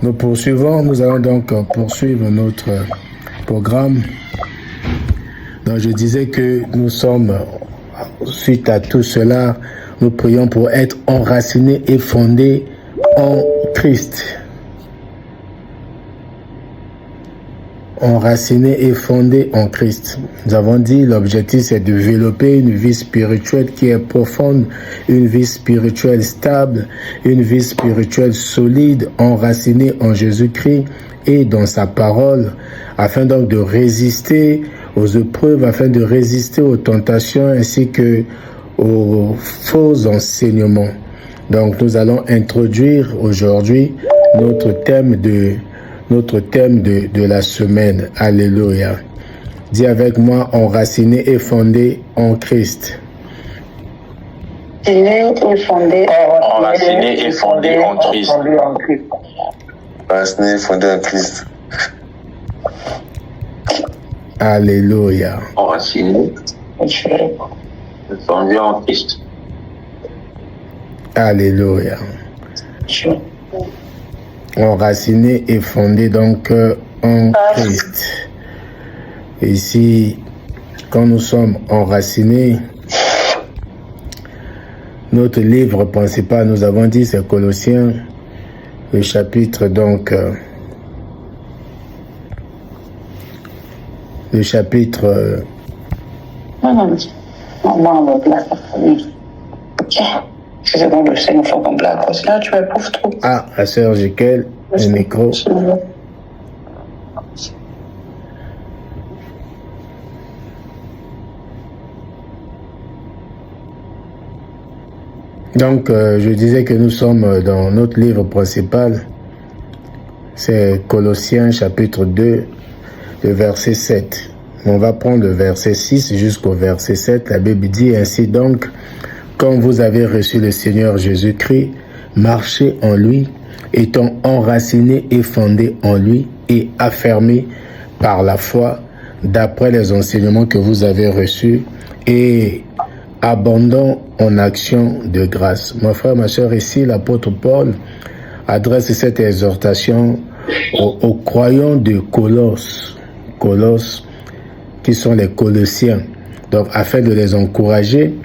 Nous poursuivons, nous allons donc poursuivre notre programme. Donc je disais que nous sommes, suite à tout cela, nous prions pour être enracinés et fondés en Christ. Enracinés et fondés en Christ. Nous avons dit l'objectif c'est de développer une vie spirituelle qui est profonde, une vie spirituelle stable, une vie spirituelle solide, enracinée en Jésus-Christ et dans sa parole, afin donc de résister aux épreuves, afin de résister aux tentations ainsi que aux faux enseignements. Donc nous allons introduire aujourd'hui notre thème de la semaine. Alléluia. Dis avec moi, enraciné et fondé en Christ. Enraciné et fondé en Christ. Enraciné et fondé en Christ. Alléluia. Enraciné et fondé en Christ. Alléluia. Enraciné et fondé donc en Christ. Ici, quand nous sommes enracinés, notre livre principal, nous avons dit, c'est Colossiens, le chapitre donc, le chapitre. C'est bon, le Seigneur faut qu'on blague. Là, tu m'éprouves trop. Ah, la sœur Jekyll, le micro. Donc, je disais que nous sommes dans notre livre principal. C'est Colossiens chapitre 2, le verset 7. On va prendre le verset 6 jusqu'au verset 7. La Bible dit ainsi donc, quand vous avez reçu le Seigneur Jésus-Christ, marchez en lui, étant enracinés et fondés en lui et affermés par la foi d'après les enseignements que vous avez reçus et abondant en action de grâce. Mon frère, ma soeur, ici, l'apôtre Paul adresse cette exhortation aux croyants de Colosse, qui sont les Colossiens, donc afin de les encourager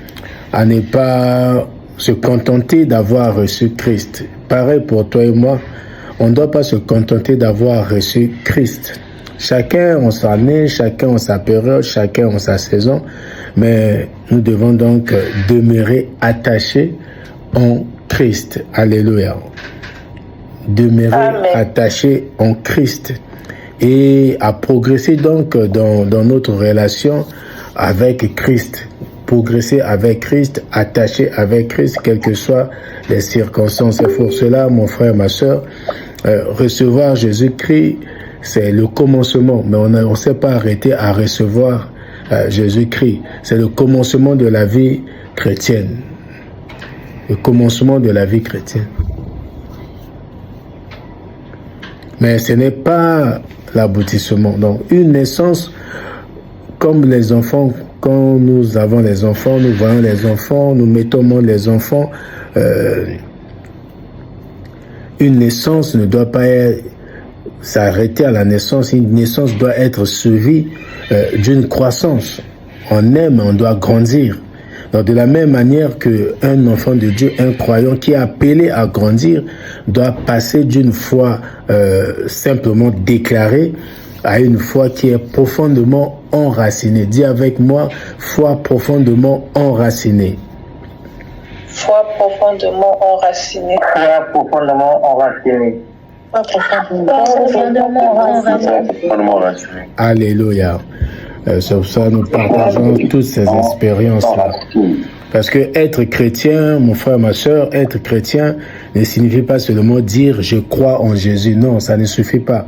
à ne pas se contenter d'avoir reçu Christ. Pareil pour toi et moi, on ne doit pas se contenter d'avoir reçu Christ. Chacun en sa année, chacun en sa période, chacun en sa saison, mais nous devons donc demeurer attachés en Christ. Alléluia. Demeurer attachés en Christ et à progresser donc dans notre relation avec Christ. Progresser avec Christ, attaché avec Christ, quelles que soient les circonstances. Et pour cela, mon frère, ma soeur, recevoir Jésus-Christ, c'est le commencement. Mais on ne s'est pas arrêté à recevoir Jésus-Christ. C'est le commencement de la vie chrétienne. Le commencement de la vie chrétienne. Mais ce n'est pas l'aboutissement. Donc, une naissance, comme les enfants, quand nous avons les enfants, nous voyons les enfants, nous mettons au monde les enfants. Une naissance ne doit pas s'arrêter à la naissance. Une naissance doit être suivie d'une croissance. On aime, on doit grandir. Donc, de la même manière qu'un enfant de Dieu, un croyant qui est appelé à grandir, doit passer d'une foi simplement déclarée à une foi qui est profondément enracinée. Dis avec moi, foi profondément enracinée. Foi profondément enracinée. Foi profondément enraciné. Profondément enraciné. Alléluia. Sur ça, nous partageons toutes ces expériences-là. Parce que être chrétien, mon frère, ma soeur, être chrétien ne signifie pas seulement dire « je crois en Jésus ». Non, ça ne suffit pas.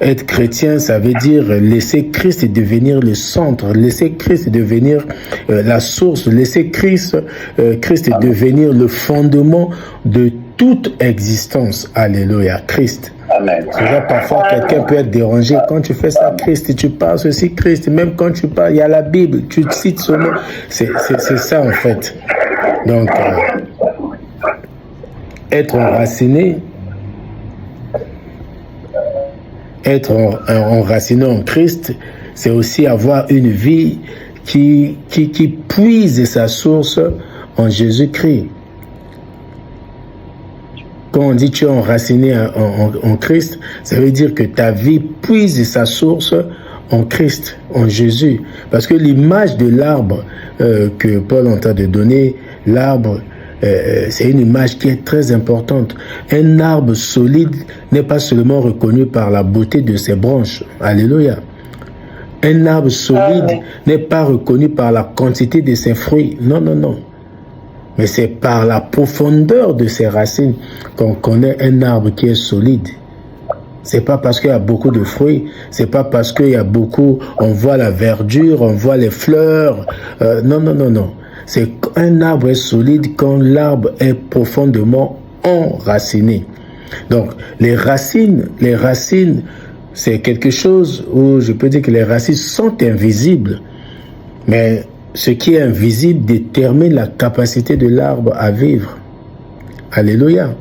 Être chrétien, ça veut dire laisser Christ devenir le centre, laisser Christ devenir la source, laisser Christ devenir le fondement de toute existence. Alléluia, Christ. Amen. C'est là, parfois, quelqu'un peut être dérangé. Quand tu fais ça, Christ, tu parles ceci, Christ. Même quand tu parles, il y a la Bible, tu cites son nom. C'est ça, en fait. Donc, être enraciné, être enraciné en Christ, c'est aussi avoir une vie qui puise sa source en Jésus-Christ. Quand on dit tu es enraciné en Christ, ça veut dire que ta vie puise sa source en Christ, en Jésus. Parce que l'image de l'arbre que Paul est en train de donner, l'arbre, c'est une image qui est très importante. Un arbre solide n'est pas seulement reconnu par la beauté de ses branches. Alléluia. Un arbre solide n'est pas reconnu par la quantité de ses fruits. Non, non, non. Mais c'est par la profondeur de ses racines qu'on connaît un arbre qui est solide. C'est pas parce qu'il y a beaucoup de fruits, c'est pas parce qu'il y a beaucoup, on voit la verdure, on voit les fleurs. Non, non, non, non. C'est qu'un arbre est solide quand l'arbre est profondément enraciné. Donc, les racines, c'est quelque chose où je peux dire que les racines sont invisibles. Mais ce qui est invisible détermine la capacité de l'arbre à vivre. Alléluia.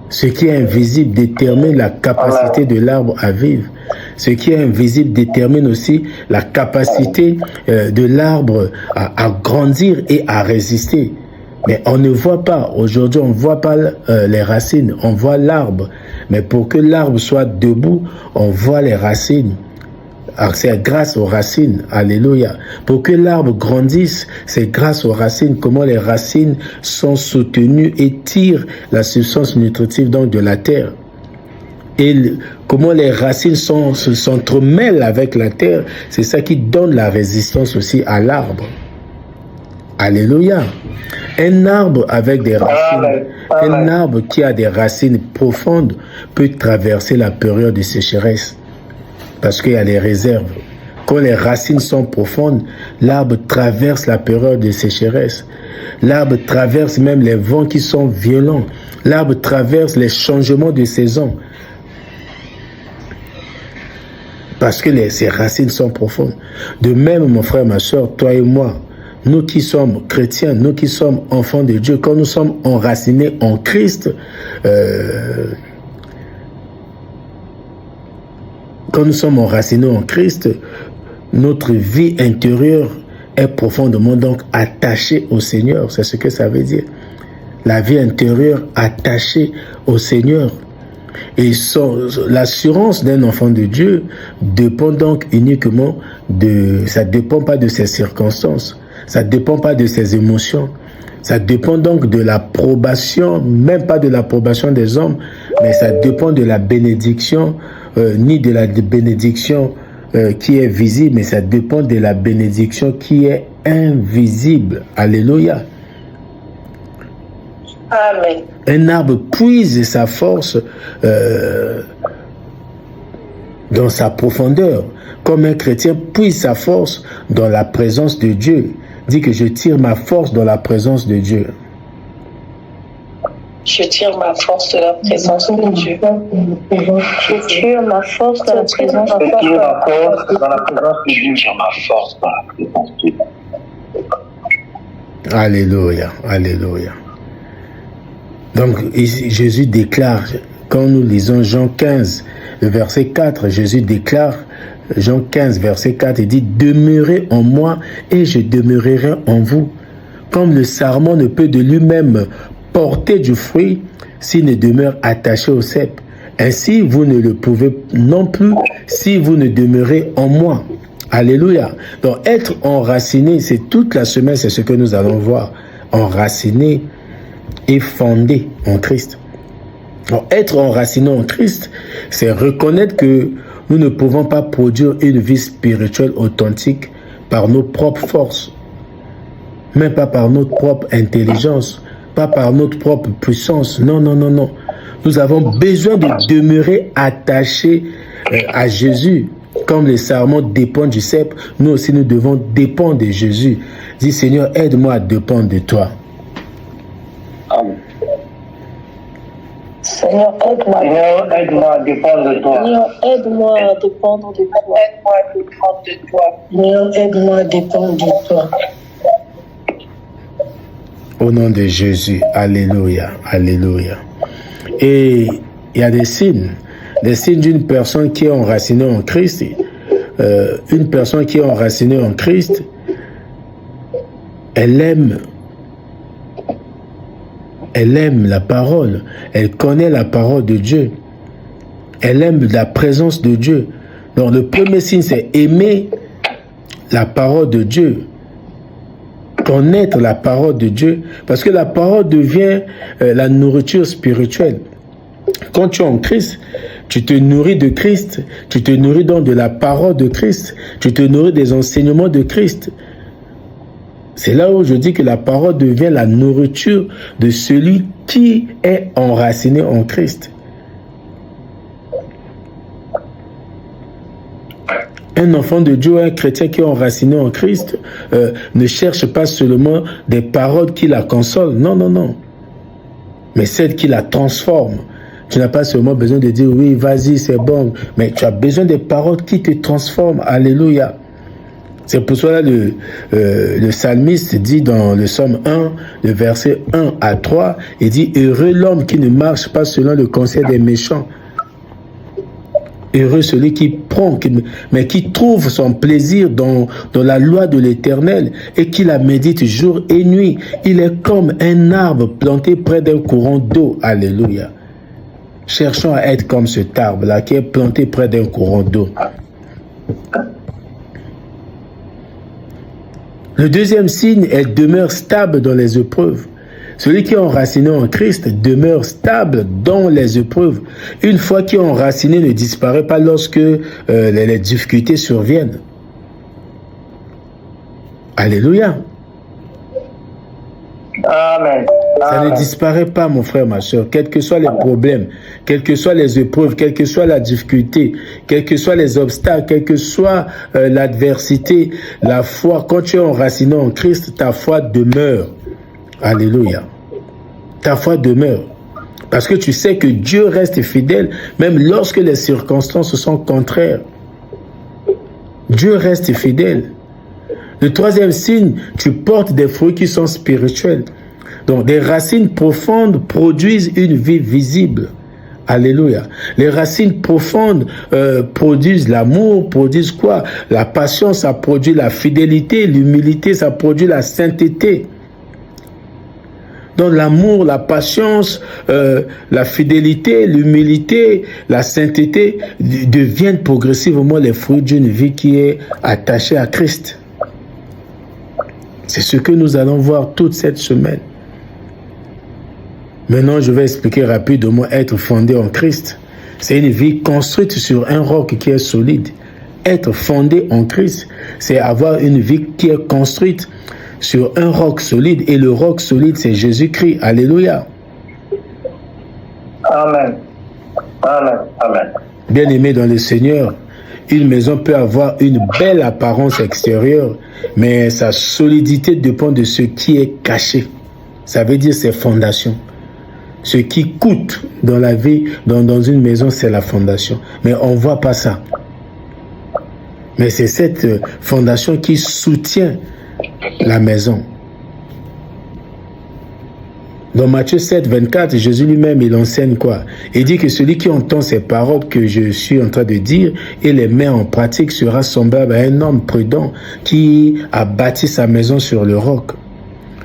Ce qui est invisible détermine la capacité de l'arbre à vivre. Ce qui est invisible détermine aussi la capacité de l'arbre à grandir et à résister. Mais on ne voit pas, aujourd'hui on ne voit pas les racines, on voit l'arbre. Mais pour que l'arbre soit debout, on voit les racines. Alors c'est grâce aux racines, alléluia. Pour que l'arbre grandisse, c'est grâce aux racines, comment les racines sont soutenues et tirent la substance nutritive donc de la terre. Et comment les racines s'entremêlent avec la terre, c'est ça qui donne la résistance aussi à l'arbre. Alléluia. Un arbre avec des racines, un arbre qui a des racines profondes peut traverser la période de sécheresse. Parce qu'il y a les réserves. Quand les racines sont profondes, l'arbre traverse la période de sécheresse. L'arbre traverse même les vents qui sont violents. L'arbre traverse les changements de saison. Parce que ces racines sont profondes. De même, mon frère, ma soeur, toi et moi, nous qui sommes chrétiens, nous qui sommes enfants de Dieu, quand nous sommes enracinés en Christ, quand nous sommes enracinés en Christ, notre vie intérieure est profondément donc attachée au Seigneur. C'est ce que ça veut dire. La vie intérieure attachée au Seigneur. Et l'assurance d'un enfant de Dieu dépend donc uniquement ça ne dépend pas de ses circonstances. Ça ne dépend pas de ses émotions. Ça dépend donc de l'approbation, même pas de l'approbation des hommes, mais ça dépend de la bénédiction, ni de la bénédiction qui est visible, mais ça dépend de la bénédiction qui est invisible. Alléluia. Amen. Un arbre puise sa force dans sa profondeur, comme un chrétien puise sa force dans la présence de Dieu. Dit que je tire ma force dans la présence de Dieu. Je tire ma force de la présence de Dieu. Je tire ma force de la présence de Dieu. Je tire ma force dans la présence de Dieu. Je tire ma force dans la présence de Dieu. Alléluia, alléluia. Donc ici, Jésus déclare, quand nous lisons Jean 15, le verset 4, Jésus déclare, Jean 15, verset 4, il dit « Demeurez en moi et je demeurerai en vous. Comme le sarment ne peut de lui-même porter du fruit s'il ne demeure attaché au cep. Ainsi, vous ne le pouvez non plus si vous ne demeurez en moi. » Alléluia. Donc, être enraciné, c'est toute la semaine, c'est ce que nous allons voir. Enraciné et fondé en Christ. Donc, être enraciné en Christ, c'est reconnaître que nous ne pouvons pas produire une vie spirituelle authentique par nos propres forces, même pas par notre propre intelligence, pas par notre propre puissance. Non, non, non, non. Nous avons besoin de demeurer attachés à Jésus. Comme les sarments dépendent du cep, nous aussi nous devons dépendre de Jésus. Dis Seigneur, aide-moi à dépendre de toi. Amen. Seigneur, aide-moi. Seigneur, aide-moi à dépendre de toi. Seigneur, aide-moi à dépendre de toi. Seigneur, aide-moi à dépendre de toi. Au nom de Jésus, alléluia, alléluia. Et il y a des signes. Les signes d'une personne qui est enracinée en Christ, une personne qui est enracinée en Christ, elle aime la parole, elle connaît la parole de Dieu, elle aime la présence de Dieu. Donc le premier signe, c'est aimer la parole de Dieu, connaître la parole de Dieu, parce que la parole devient la nourriture spirituelle. Quand tu es en Christ, tu te nourris de Christ, tu te nourris donc de la parole de Christ, tu te nourris des enseignements de Christ. C'est là où je dis que la parole devient la nourriture de celui qui est enraciné en Christ. Un enfant de Dieu, un chrétien qui est enraciné en Christ, ne cherche pas seulement des paroles qui la consolent, non, non, non, mais celles qui la transforment. Tu n'as pas seulement besoin de dire oui, vas-y, c'est bon, mais tu as besoin des paroles qui te transforment. Alléluia. C'est pour cela le psalmiste dit dans le psaume 1, le verset 1 à 3, il dit « Heureux l'homme qui ne marche pas selon le conseil des méchants. Heureux celui qui prend, mais qui trouve son plaisir dans la loi de l'Éternel et qui la médite jour et nuit. Il est comme un arbre planté près d'un courant d'eau. » Alléluia. Cherchons à être comme cet arbre-là qui est planté près d'un courant d'eau. Le deuxième signe, elle demeure stable dans les épreuves. Celui qui est enraciné en Christ demeure stable dans les épreuves. Une fois qu'il est enraciné, ne disparaît pas lorsque les difficultés surviennent. Alléluia. Amen. Ça ne disparaît pas, mon frère, ma soeur, quels que soient les problèmes, quelles que soient les épreuves, quelle que soit la difficulté, quels que soient les obstacles, quelle que soit l'adversité, la foi, quand tu es enraciné en Christ, ta foi demeure. Alléluia. Ta foi demeure. Parce que tu sais que Dieu reste fidèle, même lorsque les circonstances sont contraires. Dieu reste fidèle. Le troisième signe, tu portes des fruits qui sont spirituels. Donc, des racines profondes produisent une vie visible. Alléluia. Les racines profondes produisent l'amour, produisent quoi? La patience, ça produit la fidélité, l'humilité, ça produit la sainteté. Donc l'amour, la patience, la fidélité, l'humilité, la sainteté deviennent progressivement les fruits d'une vie qui est attachée à Christ. C'est ce que nous allons voir toute cette semaine. Maintenant, je vais expliquer rapidement être fondé en Christ. C'est une vie construite sur un roc qui est solide. Être fondé en Christ, c'est avoir une vie qui est construite sur un roc solide. Et le roc solide, c'est Jésus-Christ. Alléluia. Amen. Amen. Amen. Bien-aimé dans le Seigneur, une maison peut avoir une belle apparence extérieure, mais sa solidité dépend de ce qui est caché. Ça veut dire ses fondations. Ce qui coûte dans la vie, dans une maison, c'est la fondation. Mais on ne voit pas ça. Mais c'est cette fondation qui soutient la maison. Dans Matthieu 7, 24, Jésus lui-même, il enseigne quoi? Il dit que celui qui entend ces paroles que je suis en train de dire et les met en pratique sera semblable à un homme prudent qui a bâti sa maison sur le roc.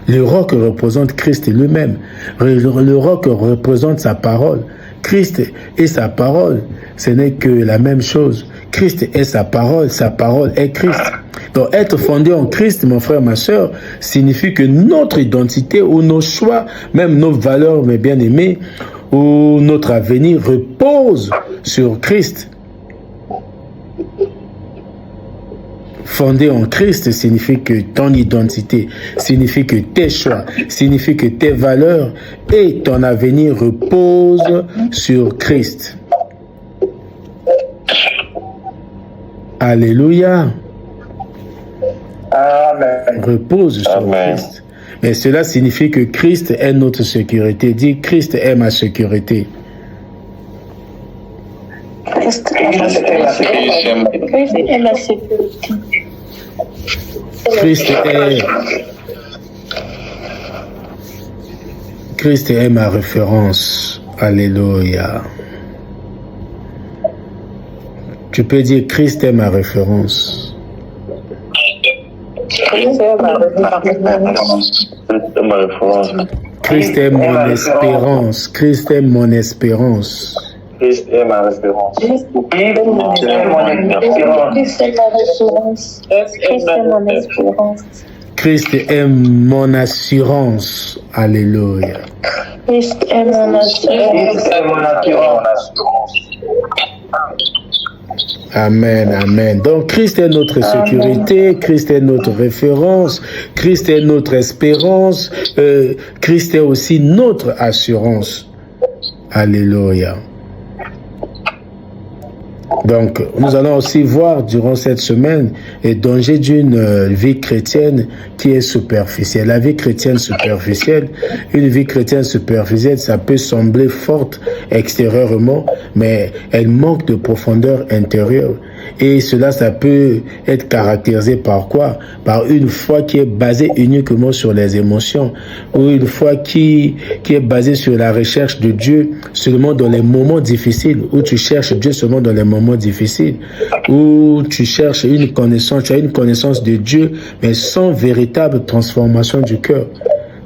Le roc représente Christ lui-même. Le roc représente sa parole. Christ et sa parole, ce n'est que la même chose. Christ est sa parole est Christ. Donc être fondé en Christ, mon frère, ma soeur, signifie que notre identité ou nos choix, même nos valeurs, mes bien-aimés, ou notre avenir repose sur Christ. Fondé en Christ signifie que ton identité, signifie que tes choix, signifie que tes valeurs et ton avenir reposent sur Christ. Alléluia. Amen. Repose sur Amen. Christ. Mais cela signifie que Christ est notre sécurité. Dis, Christ est ma sécurité. Christ est ma sécurité. Christ est ma sécurité. Christ est ma référence. Alléluia. Tu peux dire Christ est ma référence. Christ est ma référence. Christ est mon espérance. Christ est mon espérance. Christ est ma référence. Christ est mon espérance. Christ est mon espérance. Christ est mon assurance. Alléluia. Christ est mon assurance. Amen, amen. Donc Christ est notre sécurité, Christ est notre référence, Christ est notre espérance, Christ est aussi notre assurance. Alléluia. Donc, nous allons aussi voir durant cette semaine les dangers d'une vie chrétienne qui est superficielle. La vie chrétienne superficielle, une vie chrétienne superficielle, ça peut sembler forte extérieurement, mais elle manque de profondeur intérieure. Et cela, ça peut être caractérisé par quoi? Par une foi qui est basée uniquement sur les émotions, ou une foi qui est basée sur la recherche de Dieu seulement dans les moments difficiles, où tu cherches Dieu seulement dans les moments difficiles, où tu cherches une connaissance, tu as une connaissance de Dieu, mais sans véritable transformation du cœur.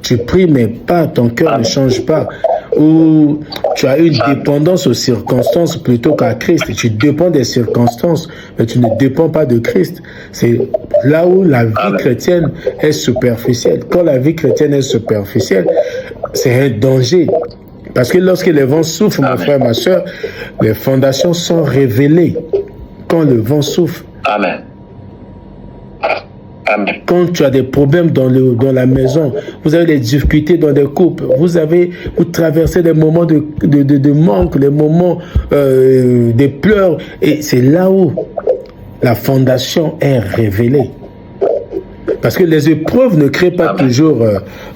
Tu pries, mais pas, ton cœur ne change pas. Ou tu as une dépendance aux circonstances plutôt qu'à Christ. Tu dépends des circonstances, mais tu ne dépends pas de Christ. C'est là où la vie chrétienne est superficielle. Quand la vie chrétienne est superficielle, c'est un danger. Parce que lorsque les vents soufflent, mon frère, ma soeur, les fondations sont révélées. Quand le vent souffle. Amen. Amen. Quand tu as des problèmes dans la maison, vous avez des difficultés dans des couples, vous traversez des moments de manque, des moments de pleurs, et c'est là où la fondation est révélée. Parce que les épreuves ne créent pas toujours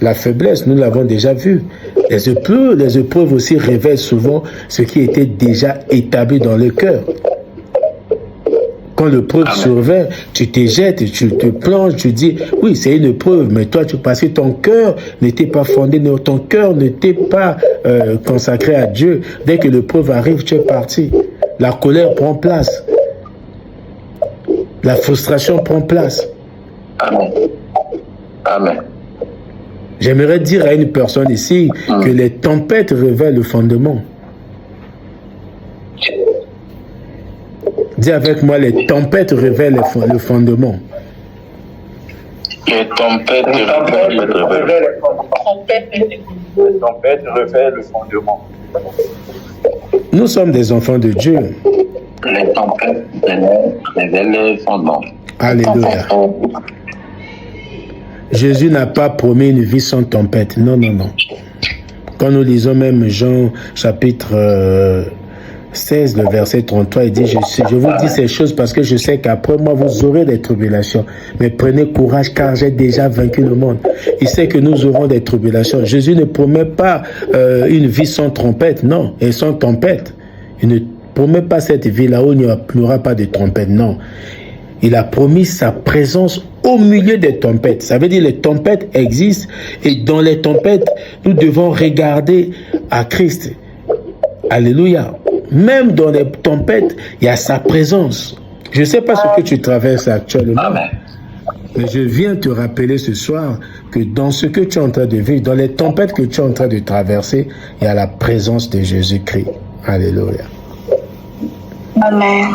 la faiblesse, nous l'avons déjà vu. Les épreuves aussi révèlent souvent ce qui était déjà établi dans le cœur. Quand l'épreuve survient, tu te jettes, tu te plonges, tu dis, oui, c'est une épreuve, mais toi, parce que ton cœur n'était pas fondé, ton cœur n'était pas consacré à Dieu. Dès que l'épreuve arrive, tu es parti. La colère prend place. La frustration prend place. Amen. Amen. J'aimerais dire à une personne ici que les tempêtes révèlent le fondement. Dis avec moi, les tempêtes révèlent le fondement. Les tempêtes révèlent le fondement. Nous sommes des enfants de Dieu. Les tempêtes révèlent le fondement. Alléluia. Jésus n'a pas promis une vie sans tempête. Non, non, non. Quand nous lisons même Jean chapitre 16, le verset 33, il dit, je vous dis ces choses parce que je sais qu'après moi, vous aurez des tribulations. Mais prenez courage car j'ai déjà vaincu le monde. Il sait que nous aurons des tribulations. Jésus ne promet pas une vie sans trompette, non, et sans tempête. Il ne promet pas cette vie-là où il n'y aura pas de trompette, non. Il a promis sa présence au milieu des tempêtes. Ça veut dire les tempêtes existent et dans les tempêtes, nous devons regarder à Christ. Alléluia. Même dans les tempêtes, il y a sa présence. Je ne sais pas ce que tu traverses actuellement. Amen. Mais je viens te rappeler ce soir que dans ce que tu es en train de vivre, dans les tempêtes que tu es en train de traverser, il y a la présence de Jésus-Christ. Alléluia. Amen.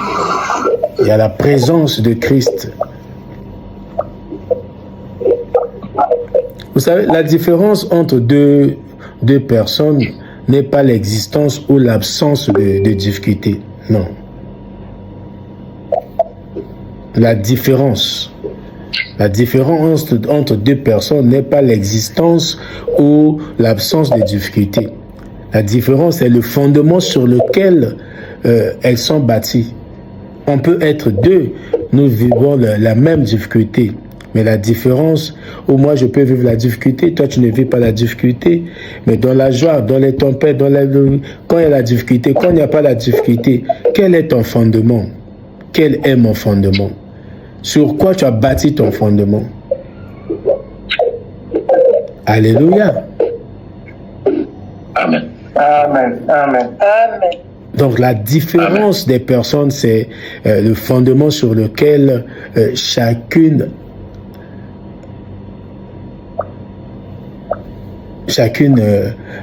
Il y a la présence de Christ. Vous savez, la différence entre deux personnes n'est pas l'existence ou l'absence de difficulté. Non. La différence entre deux personnes n'est pas l'existence ou l'absence de difficulté. La différence est le fondement sur lequel elles sont bâties. On peut être deux, nous vivons la même difficulté. Mais la différence, où moi je peux vivre la difficulté, toi tu ne vis pas la difficulté, mais dans la joie, dans les tempêtes, quand il y a la difficulté, quand il n'y a pas la difficulté, quel est ton fondement? Quel est mon fondement? Sur quoi tu as bâti ton fondement? Alléluia. Amen. Amen. Amen. Amen. Donc la différence des personnes, c'est le fondement sur lequel chacune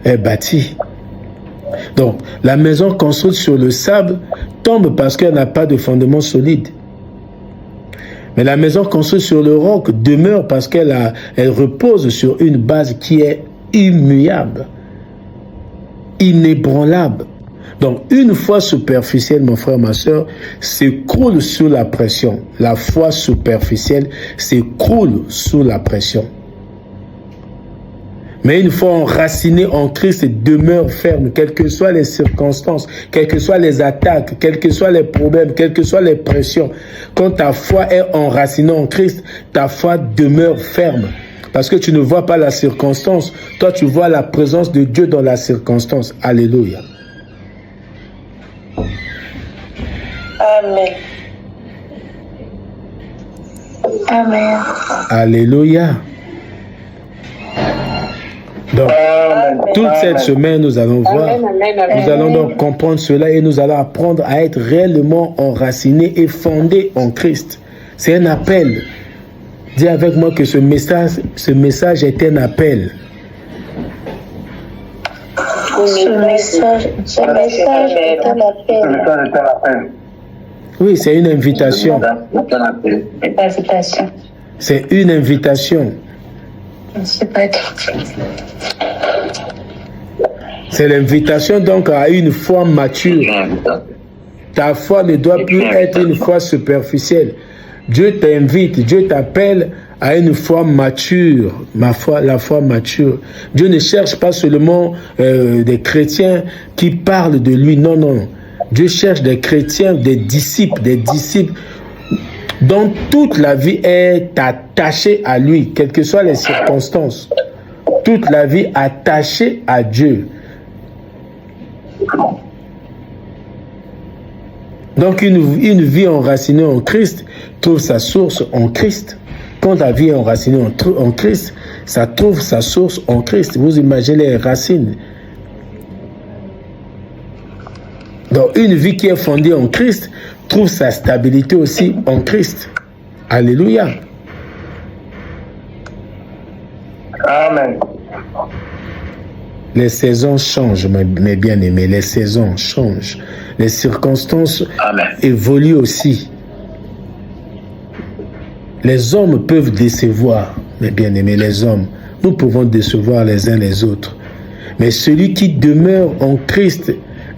est bâtie. Donc la maison construite sur le sable tombe parce qu'elle n'a pas de fondement solide. Mais la maison construite sur le roc demeure parce qu'elle repose sur une base qui est immuable, inébranlable. Donc, une foi superficielle, mon frère, ma soeur, s'écroule sous la pression. La foi superficielle s'écroule sous la pression. Mais une foi enracinée en Christ demeure ferme, quelles que soient les circonstances, quelles que soient les attaques, quels que soient les problèmes, quelles que soient les pressions. Quand ta foi est enracinée en Christ, ta foi demeure ferme. Parce que tu ne vois pas la circonstance, toi tu vois la présence de Dieu dans la circonstance. Alléluia. Amen. Amen. Alléluia. Donc, toute cette semaine, nous allons voir, nous allons donc comprendre cela et nous allons apprendre à être réellement enracinés et fondés en Christ. C'est un appel. Dis avec moi que ce message est un appel. Ce message est un appel. Oui, c'est une invitation. C'est une invitation. C'est l'invitation donc à une foi mature. Ta foi ne doit plus être une foi superficielle. Dieu t'invite, Dieu t'appelle à une foi mature, la foi mature. Dieu ne cherche pas seulement des chrétiens qui parlent de lui, non, non. Dieu cherche des chrétiens, des disciples dont toute la vie est attachée à lui, quelles que soient les circonstances. Toute la vie attachée à Dieu. Donc une vie enracinée en Christ trouve sa source en Christ. Quand la vie est enracinée en Christ, ça trouve sa source en Christ. Vous imaginez les racines. Donc une vie qui est fondée en Christ trouve sa stabilité aussi en Christ. Alléluia. Amen. Les saisons changent, mes bien-aimés. Les saisons changent. Les circonstances évoluent aussi. Les hommes peuvent décevoir, mes bien-aimés, les hommes. Nous pouvons décevoir les uns les autres. Mais celui qui demeure en Christ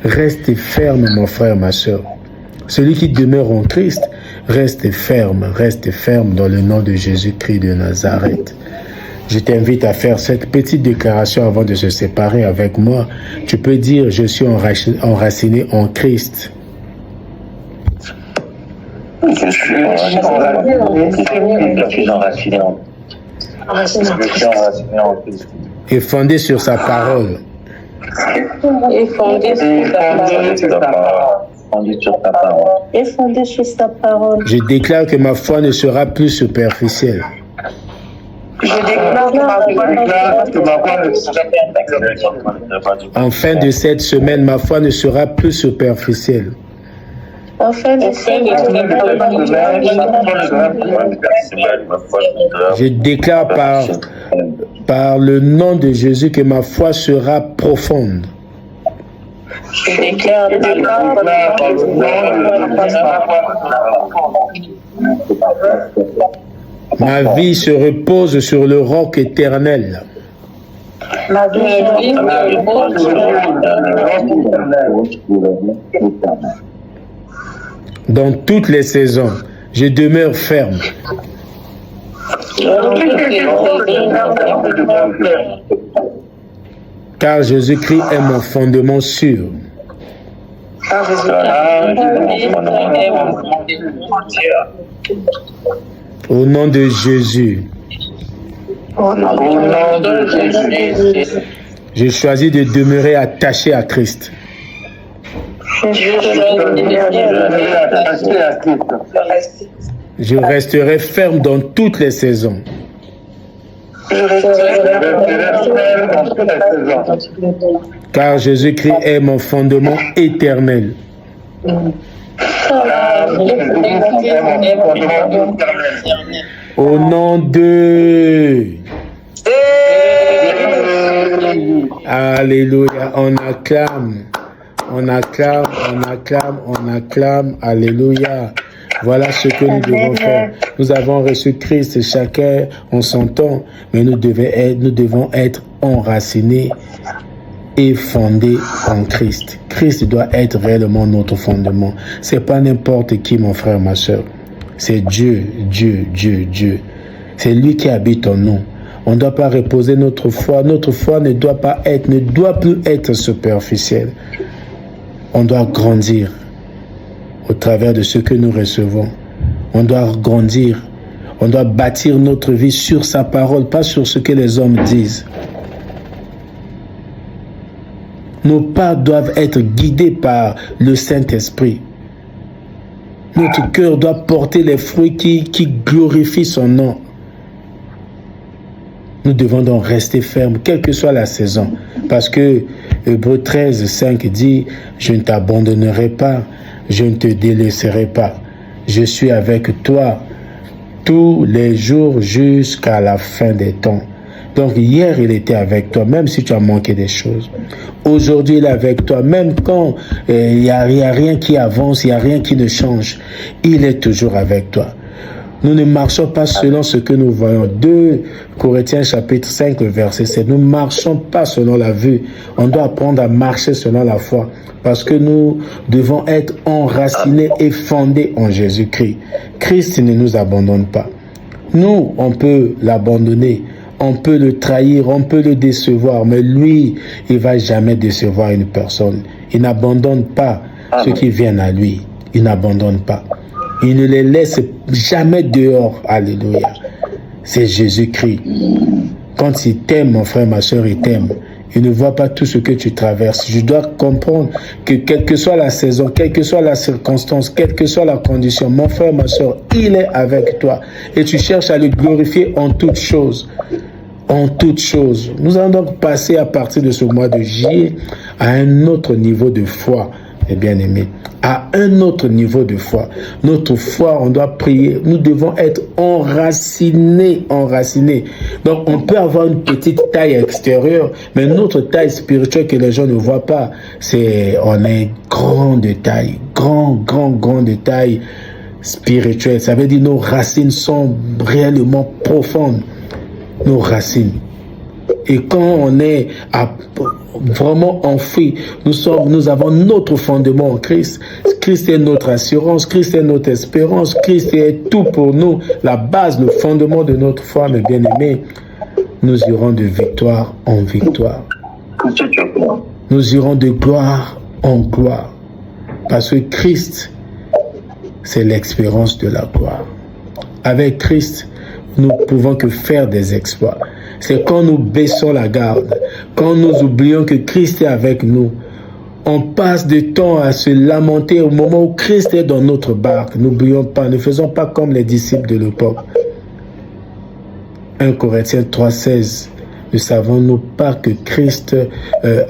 reste ferme, mon frère, ma soeur. Celui qui demeure en Christ reste ferme dans le nom de Jésus-Christ de Nazareth. Je t'invite à faire cette petite déclaration avant de se séparer avec moi. Tu peux dire, je suis enraciné en Christ. Je suis enraciné en Christ. Et fondé sur sa parole. Et fondé sur sa parole. Je déclare que ma foi ne sera plus superficielle. En fin de cette semaine, ma foi ne sera plus superficielle. Je déclare par le nom de Jésus que ma foi sera profonde. Ma vie se repose sur le roc éternel. Dans toutes les saisons, je demeure ferme. Car Jésus-Christ est mon fondement sûr. Au nom de Jésus. Je choisis de demeurer attaché à Christ. Je resterai ferme dans toutes les saisons. Je resterai dans toute la saison. Car Jésus-Christ est mon fondement éternel. Au nom de... Alléluia, on acclame, on acclame, on acclame, on acclame, alléluia. Voilà ce que nous devons faire. Nous avons reçu Christ, chacun en son temps, mais nous devons être enracinés et fondés en Christ. Christ doit être réellement notre fondement. C'est pas n'importe qui, mon frère, ma soeur. C'est Dieu, Dieu, Dieu, Dieu. C'est lui qui habite en nous. On ne doit pas reposer notre foi. Notre foi ne doit plus être superficielle. On doit grandir au travers de ce que nous recevons. On doit grandir. On doit bâtir notre vie sur sa parole, pas sur ce que les hommes disent. Nos pas doivent être guidés par le Saint-Esprit. Notre cœur doit porter les fruits qui glorifient son nom. Nous devons donc rester fermes, quelle que soit la saison. Parce que Hébreux 13, 5 dit, « Je ne t'abandonnerai pas, je ne te délaisserai pas. Je suis avec toi tous les jours jusqu'à la fin des temps. » Donc hier, il était avec toi, même si tu as manqué des choses. Aujourd'hui, il est avec toi, même quand il n'y a rien qui avance, il n'y a rien qui ne change. Il est toujours avec toi. Nous ne marchons pas selon ce que nous voyons. 2 Corinthiens chapitre 5, verset 7. Nous ne marchons pas selon la vue. On doit apprendre à marcher selon la foi. Parce que nous devons être enracinés et fondés en Jésus-Christ. Christ ne nous abandonne pas. Nous, on peut l'abandonner. On peut le trahir, on peut le décevoir. Mais lui, il ne va jamais décevoir une personne. Il n'abandonne pas ceux qui viennent à lui. Il n'abandonne pas. Il ne les laisse jamais dehors. Alléluia. C'est Jésus-Christ. Quand il t'aime, mon frère, ma soeur, il t'aime. Il ne voit pas tout ce que tu traverses. Je dois comprendre que quelle que soit la saison, quelle que soit la circonstance, quelle que soit la condition, mon frère, ma soeur, il est avec toi. Et tu cherches à le glorifier en toutes choses. En toutes choses. Nous allons donc passer à partir de ce mois de juillet à un autre niveau de foi, mes bien-aimés. À un autre niveau de foi. Notre foi, on doit prier. Nous devons être enracinés, enracinés. Donc, on peut avoir une petite taille extérieure, mais notre taille spirituelle que les gens ne voient pas, on est grand de taille, grand de taille spirituelle. Ça veut dire que nos racines sont réellement profondes. Nos racines. Et quand on est vraiment enfoui, nous avons notre fondement en Christ. Christ est notre assurance, Christ est notre espérance, Christ est tout pour nous, la base, le fondement de notre foi, mes bien-aimés. Nous irons de victoire en victoire. Nous irons de gloire en gloire. Parce que Christ, c'est l'expérience de la gloire. Avec Christ, nous pouvons que faire des exploits. C'est quand nous baissons la garde, quand nous oublions que Christ est avec nous, on passe du temps à se lamenter au moment où Christ est dans notre barque. N'oublions pas, ne faisons pas comme les disciples de l'époque. 1 Corinthiens 3,16. Ne savons-nous pas que Christ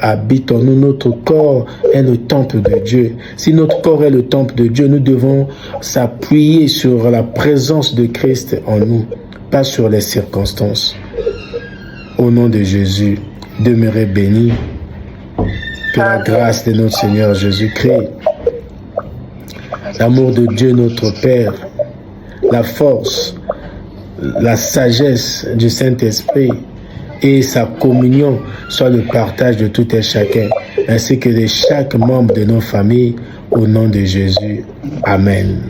habite en nous? Notre corps est le temple de Dieu. Si notre corps est le temple de Dieu, nous devons s'appuyer sur la présence de Christ en nous, pas sur les circonstances. Au nom de Jésus, demeurez bénis. Que la grâce de notre Seigneur Jésus-Christ, l'amour de Dieu notre Père, la force, la sagesse du Saint-Esprit et sa communion soit le partage de tout et chacun, ainsi que de chaque membre de nos familles, au nom de Jésus. Amen.